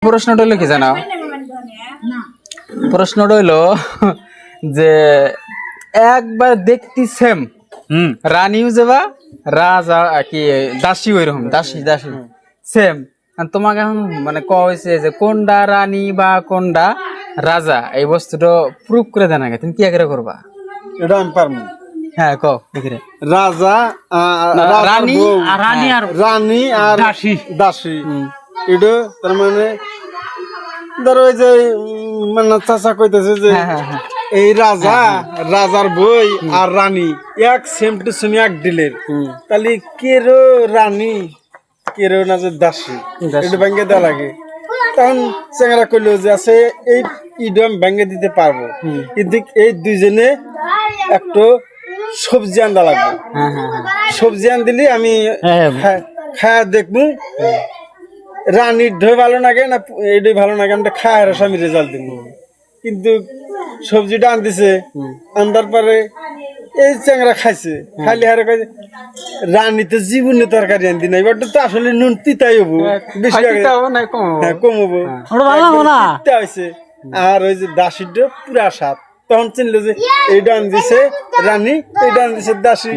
প্রশ্নটা হলো কি জানো, প্রশ্নটা হইলো যে একবার দেখতি সেম রানীও যাবা রাজা কি দাসী ওইরকম দাসী দাসী সেম, তোমাকে এখন মানে ক হয়েছে যে কোনটা রানী বা কোনটা রাজা এই বস্তুটা প্রুফ করে দেন আগে, তুমি কি আগে করবা? এটা আমি পারবো। হ্যাঁ ক দেখি রে। রাজা রানী রানী আর দাসী দাসী এটা তার মানে ধরো ওই যে মানে চাচা কইতেছে যে এই রাজা রাজার বই আর রানী এক সেম টু সেম এক ডিলের, তাহলে কেরো রানী কেরো না যে দাসী এটা ভেঙে দেওয়া লাগে। তখন চেঙ্গারা কইলো যে আছে এই ইডো আমি ভেঙে দিতে পারবো, কিন্তু এই দুইজনে একটু সবজি আনতে লাগবে, সবজি আন দিলে আমি খায়া দেখবো রানীর ঢই ভালো লাগে না এইটাই ভালো লাগে, আমি খায় আর আমি রেজাল্ট দিব। কিন্তু সবজিটা আনতেছে আনতার পরে এই চ্যাংরা খাইছে, খাইলে হারে খাইছে রানীতে জীবনে তরকারি আনতি না, এবার তো আসলে নুন তিতাই হবো বেশি কম হবো হয়েছে। আর ওই যে দাসীটা পুরা স্বাদ, তখন চিনলো যে এইটা আন দিছে রানী এইটা আন দিছে দাসী।